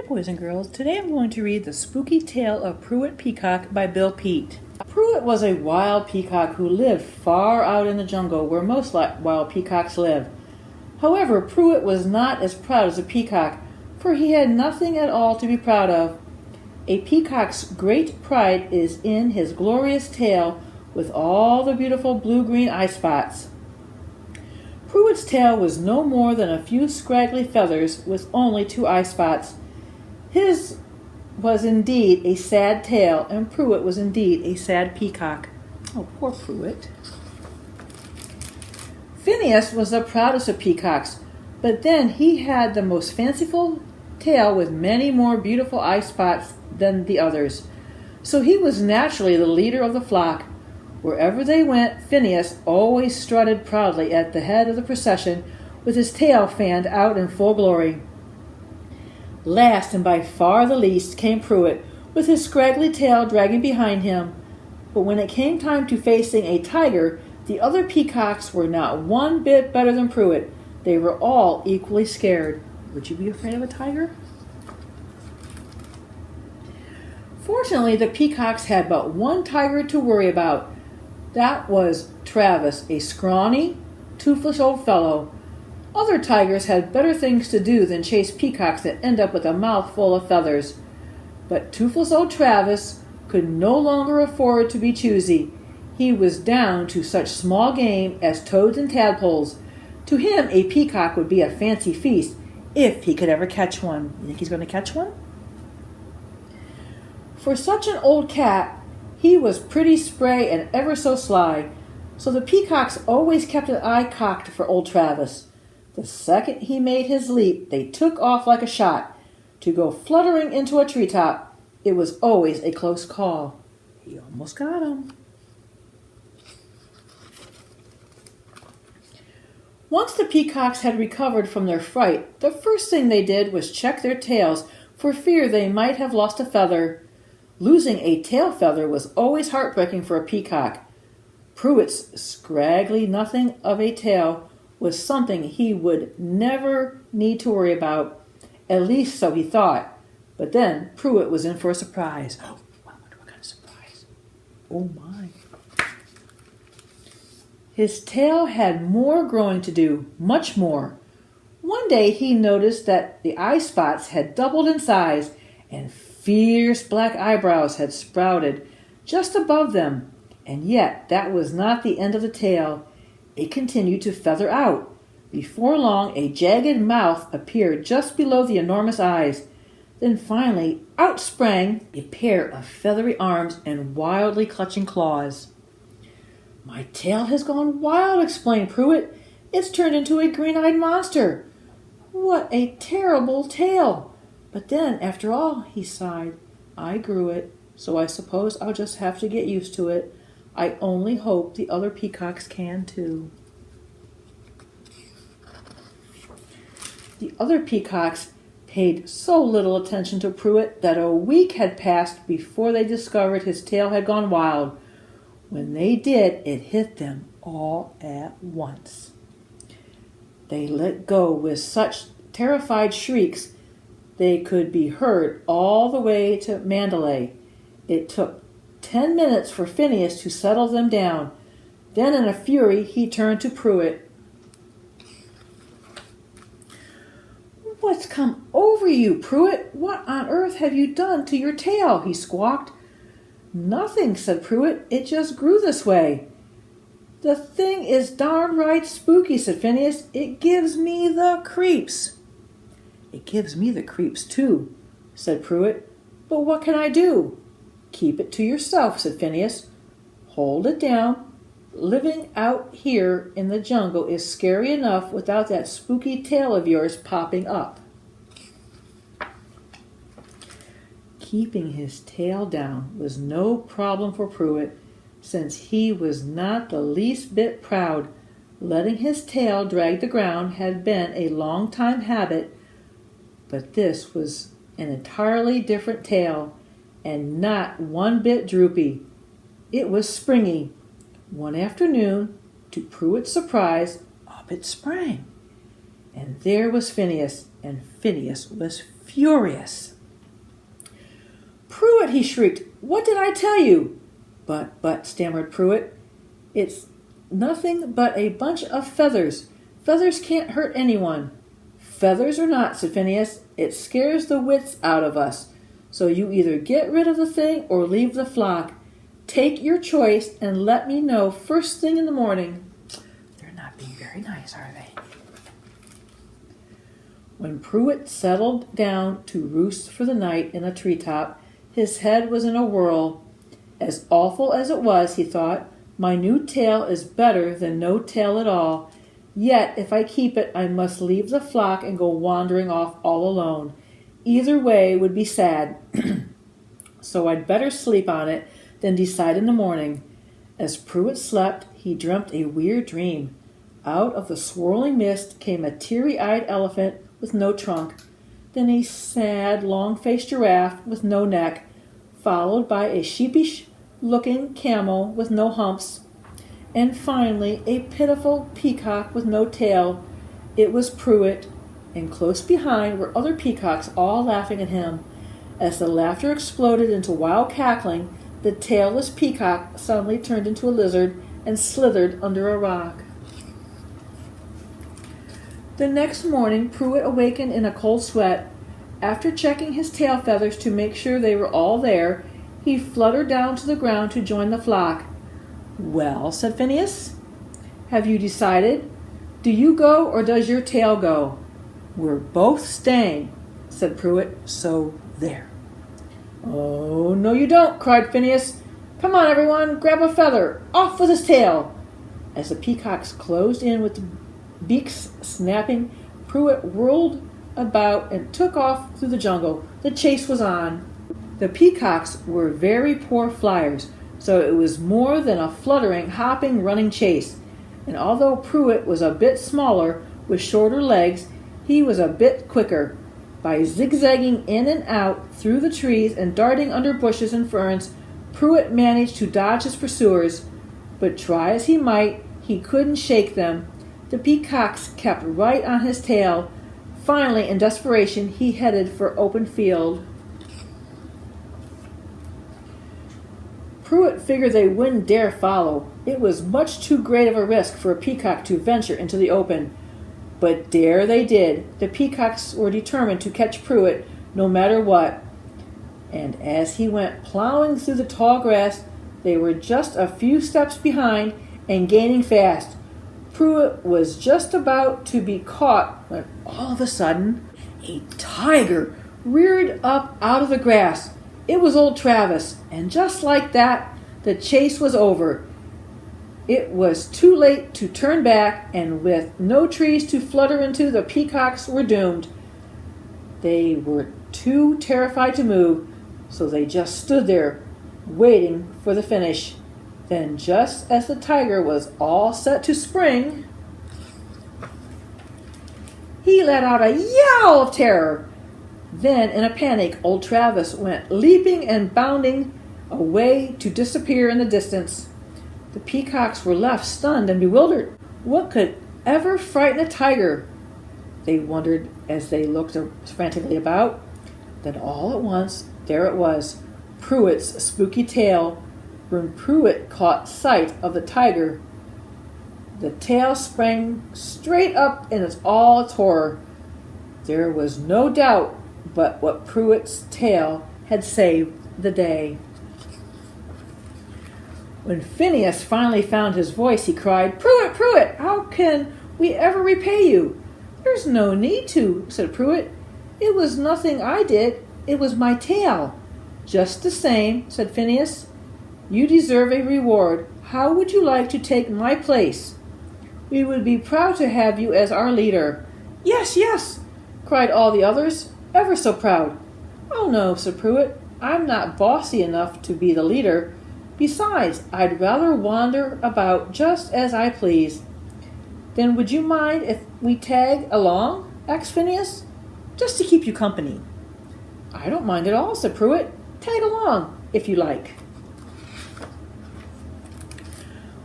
boys and girls. Today I'm going to read The Spooky Tale of Prewitt Peacock by Bill Peet. Prewitt was a wild peacock who lived far out in the jungle where most wild peacocks live. However, Prewitt was not as proud as a peacock, for he had nothing at all to be proud of. A peacock's great pride is in his glorious tail with all the beautiful blue-green eye spots. Prewitt's tail was no more than a few scraggly feathers with only 2 eye spots. His was indeed a sad tail, and Prewitt was indeed a sad peacock. Oh, poor Prewitt. Phineas was the proudest of peacocks, but then he had the most fanciful tail with many more beautiful eye spots than the others. So he was naturally the leader of the flock. Wherever they went, Phineas always strutted proudly at the head of the procession with his tail fanned out in full glory. Last and by far the least came Prewitt, with his scraggly tail dragging behind him. But when it came time to facing a tiger, the other peacocks were not one bit better than Prewitt. They were all equally scared. Would you be afraid of a tiger? Fortunately, the peacocks had but one tiger to worry about. That was Travis, a scrawny, toothless old fellow. Other tigers had better things to do than chase peacocks that end up with a mouth full of feathers. But toothless old Travis could no longer afford to be choosy. He was down to such small game as toads and tadpoles. To him, a peacock would be a fancy feast if he could ever catch one. You think he's going to catch one? For such an old cat, he was pretty spry and ever so sly, so the peacocks always kept an eye cocked for old Travis. The second he made his leap, they took off like a shot. To go fluttering into a treetop, it was always a close call. He almost got him. Once the peacocks had recovered from their fright, the first thing they did was check their tails for fear they might have lost a feather. Losing a tail feather was always heartbreaking for a peacock. Prewitt's scraggly nothing of a tail was something he would never need to worry about. At least so he thought. But then Prewitt was in for a surprise. Oh, I wonder what kind of surprise. Oh my. His tail had more growing to do, much more. One day he noticed that the eye spots had doubled in size, and fierce black eyebrows had sprouted just above them. And yet that was not the end of the tail. It continued to feather out. Before long, a jagged mouth appeared just below the enormous eyes. Then finally, out sprang a pair of feathery arms and wildly clutching claws. "My tail has gone wild," explained Prewitt. "It's turned into a green-eyed monster. What a terrible tail! But then, after all," he sighed, "I grew it, so I suppose I'll just have to get used to it. I only hope the other peacocks can too." The other peacocks paid so little attention to Prewitt that a week had passed before they discovered his tail had gone wild. When they did, it hit them all at once. They let go with such terrified shrieks they could be heard all the way to Mandalay. It took 10 minutes for Phineas to settle them down. Then in a fury he turned to Prewitt. "What's come over you, Prewitt? What on earth have you done to your tail?" he squawked. "Nothing," said Prewitt. "It just grew this way." "The thing is darn right spooky," said Phineas. "It gives me the creeps." "It gives me the creeps too," said Prewitt. "But what can I do?" "Keep it to yourself," said Phineas. "Hold it down. Living out here in the jungle is scary enough without that spooky tail of yours popping up." Keeping his tail down was no problem for Prewitt, since he was not the least bit proud. Letting his tail drag the ground had been a long-time habit, but this was an entirely different tail, and not one bit droopy. It was springy. One afternoon, to Prewitt's surprise, up it sprang. And there was Phineas, and Phineas was furious. Prewitt, he shrieked, what did I tell you? But, stammered Prewitt, it's nothing but a bunch of feathers. Feathers can't hurt anyone. Feathers or not, said Phineas, it scares the wits out of us. So you either get rid of the thing or leave the flock. Take your choice and let me know first thing in the morning. They're not being very nice, are they? When Prewitt settled down to roost for the night in a treetop, his head was in a whirl. As awful as it was, he thought, my new tail is better than no tail at all. Yet, if I keep it, I must leave the flock and go wandering off all alone. Either way would be sad. So I'd better sleep on it than decide in the morning. As Prewitt slept, he dreamt a weird dream. Out of the swirling mist came a teary-eyed elephant with no trunk, then a sad, long-faced giraffe with no neck, followed by a sheepish-looking camel with no humps, and finally a pitiful peacock with no tail. It was Prewitt, and close behind were other peacocks all laughing at him. As the laughter exploded into wild cackling, the tailless peacock suddenly turned into a lizard and slithered under a rock. The next morning, Prewitt awakened in a cold sweat. After checking his tail feathers to make sure they were all there, he fluttered down to the ground to join the flock. Well, said Phineas, have you decided? Do you go or does your tail go? We're both staying, said Prewitt, so there. Oh, no you don't, cried Phineas. Come on, everyone, grab a feather. Off with his tail. As the peacocks closed in with the beaks snapping, Prewitt whirled about and took off through the jungle. The chase was on. The peacocks were very poor flyers, so it was more than a fluttering, hopping, running chase. And although Prewitt was a bit smaller, with shorter legs, he was a bit quicker. By zigzagging in and out through the trees and darting under bushes and ferns, Prewitt managed to dodge his pursuers. But try as he might, he couldn't shake them. The peacocks kept right on his tail. Finally, in desperation, he headed for open field. Prewitt figured they wouldn't dare follow. It was much too great of a risk for a peacock to venture into the open. But dare they did. The peacocks were determined to catch Prewitt no matter what. And as he went plowing through the tall grass, they were just a few steps behind and gaining fast. Prewitt was just about to be caught when all of a sudden a tiger reared up out of the grass. It was old Travis, and just like that, the chase was over. It was too late to turn back, and with no trees to flutter into, the peacocks were doomed. They were too terrified to move, so they just stood there, waiting for the finish. Then, just as the tiger was all set to spring, he let out a yowl of terror. Then, in a panic, old Travis went leaping and bounding away to disappear in the distance. The peacocks were left stunned and bewildered. What could ever frighten a tiger? They wondered as they looked frantically about. Then all at once, there it was, Prewitt's spooky tail. When Prewitt caught sight of the tiger, the tail sprang straight up in all its horror. There was no doubt but what Prewitt's tail had saved the day. When Phineas finally found his voice, he cried, "Prewitt, Prewitt, how can we ever repay you?" "There's no need to," said Prewitt. "It was nothing I did. It was my tail." "Just the same," said Phineas. "You deserve a reward. How would you like to take my place? We would be proud to have you as our leader." "Yes, yes," cried all the others, ever so proud. "Oh no," said Prewitt. "I'm not bossy enough to be the leader. Besides, I'd rather wander about just as I please." "Then would you mind if we tag along?" asked Phineas. "Just to keep you company." "I don't mind at all," said Prewitt. "Tag along, if you like."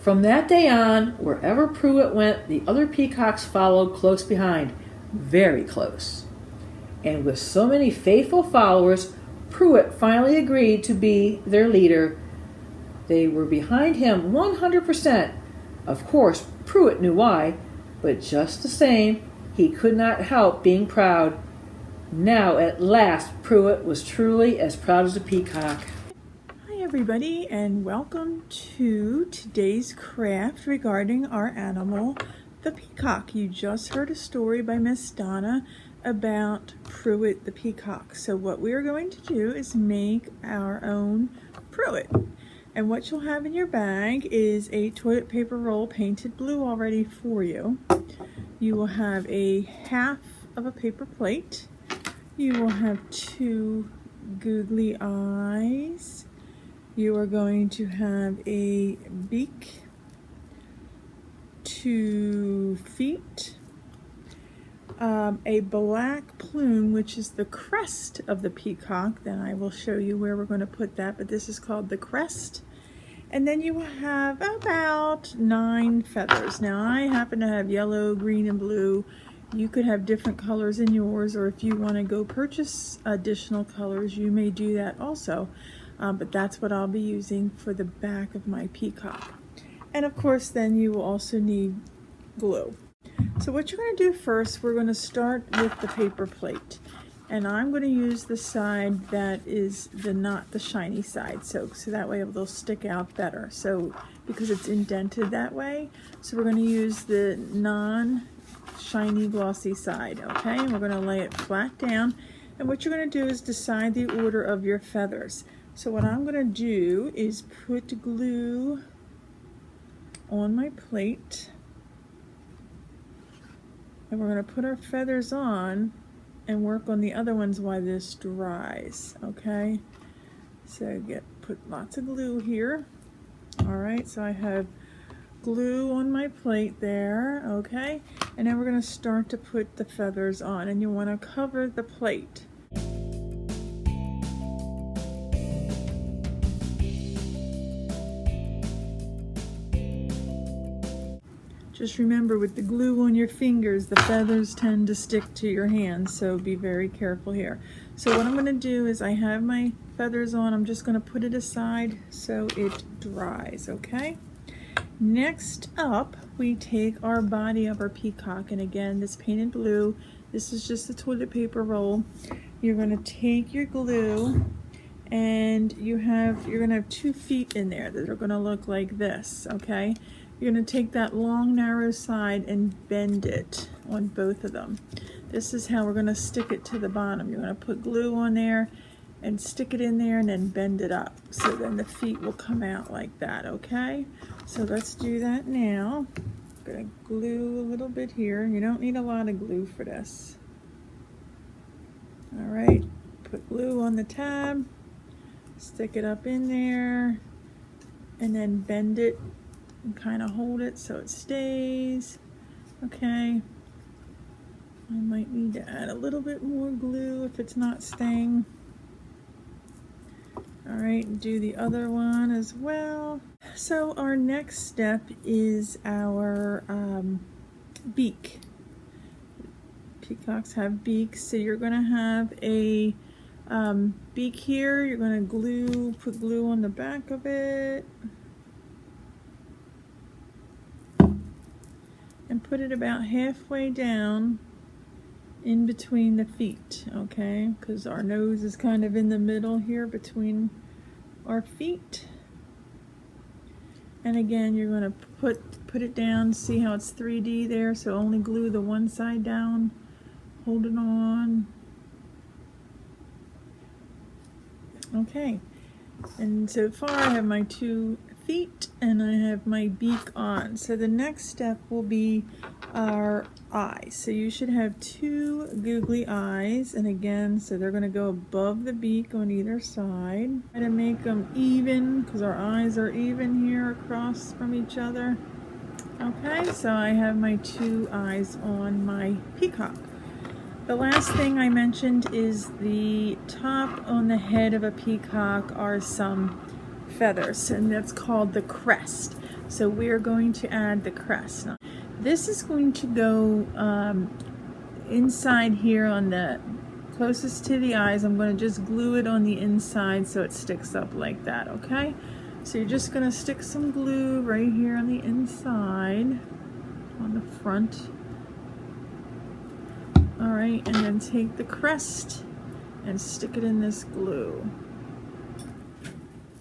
From that day on, wherever Prewitt went, the other peacocks followed close behind, very close. And with so many faithful followers, Prewitt finally agreed to be their leader. They were behind him 100%. Of course, Prewitt knew why, but just the same, he could not help being proud. Now, at last, Prewitt was truly as proud as a peacock. Hi everybody, and welcome to today's craft regarding our animal, the peacock. You just heard a story by Miss Donna about Prewitt the peacock. So what we're going to do is make our own Prewitt. And what you'll have in your bag is a toilet paper roll painted blue already for you. You will have a half of a paper plate. You will have 2 googly eyes. You are going to have a beak, 2 feet, a black plume, which is the crest of the peacock. Then I will show you where we're going to put that, but this is called the crest. And then you will have about 9 feathers. Now I happen to have yellow, green, and blue. You could have different colors in yours, or if you want to go purchase additional colors, you may do that also. But that's what I'll be using for the back of my peacock. And of course, then you will also need glue. So what you're going to do first, we're going to start with the paper plate. And I'm going to use the side that is not the shiny side, so that way it'll stick out better. So because it's indented that way, so we're going to use the non-shiny glossy side, okay? And we're going to lay it flat down. And what you're going to do is decide the order of your feathers. So what I'm going to do is put glue on my plate, and we're going to put our feathers on and work on the other ones while this dries, okay? So put lots of glue here. All right, so I have glue on my plate there, okay? And then we're going to start to put the feathers on, and you want to cover the plate. Just remember, with the glue on your fingers, the feathers tend to stick to your hands, so be very careful here. So what I'm going to do is I have my feathers on. I'm just going to put it aside so it dries, okay? Next up, we take our body of our peacock, and again, this painted blue. This is just the toilet paper roll. You're going to take your glue, and you're going to have 2 feet in there that are going to look like this, okay? You're going to take that long narrow side and bend it on both of them. This is how we're going to stick it to the bottom. You're going to put glue on there and stick it in there and then bend it up. So then the feet will come out like that, okay? So let's do that now. I'm going to glue a little bit here. You don't need a lot of glue for this. All right, put glue on the tab, stick it up in there, and then bend it and kind of hold it so it stays. Okay, I might need to add a little bit more glue if it's not staying. All right, do the other one as well. So our next step is our beak. Peacocks have beaks, so you're going to have a beak here. You're going to put glue on the back of it, and put it about halfway down in between the feet, okay? Because our nose is kind of in the middle here between our feet. And again, you're going to put it down. See how it's 3D there? So only glue the one side down. Hold it on. Okay. And so far I have my 2 feet and I have my beak on. So the next step will be our eyes. So you should have 2 googly eyes, and again, so they're going to go above the beak on either side. Try to make them even, because our eyes are even here across from each other. Okay, so I have my 2 eyes on my peacock. The last thing I mentioned is the top on the head of a peacock are some feathers, and that's called the crest. So we're going to add the crest. Now, this is going to go inside here on the closest to the eyes, I'm going to just glue it on the inside so it sticks up like that, okay? So you're just going to stick some glue right here on the inside, on the front. All right, and then take the crest and stick it in this glue.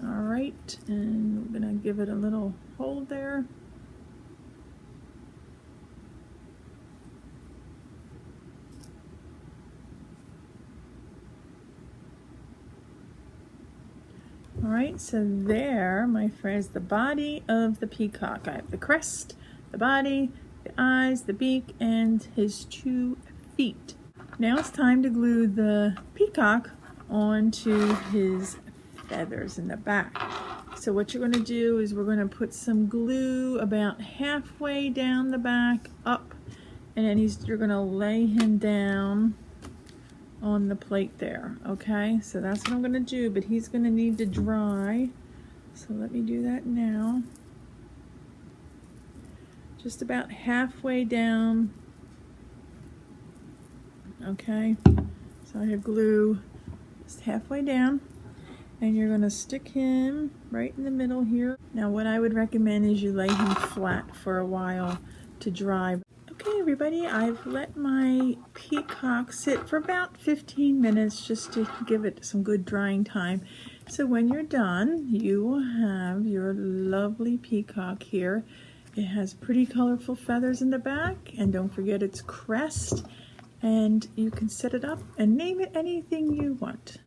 All right, and we're going to give it a little hold there. All right, so there, my friends, the body of the peacock. I have the crest, the body, the eyes, the beak, and his 2 feet. Now it's time to glue the peacock onto his feathers in the back. So what you're going to do is we're going to put some glue about halfway down the back, up, and then you're going to lay him down on the plate there, okay? So that's what I'm going to do, but he's going to need to dry. So let me do that now. Just about halfway down. Okay, so I have glue just halfway down, and you're going to stick him right in the middle here. Now what I would recommend is you lay him flat for a while to dry. Okay everybody, I've let my peacock sit for about 15 minutes just to give it some good drying time. So when you're done, you will have your lovely peacock here. It has pretty colorful feathers in the back, and don't forget its crest. And you can set it up and name it anything you want.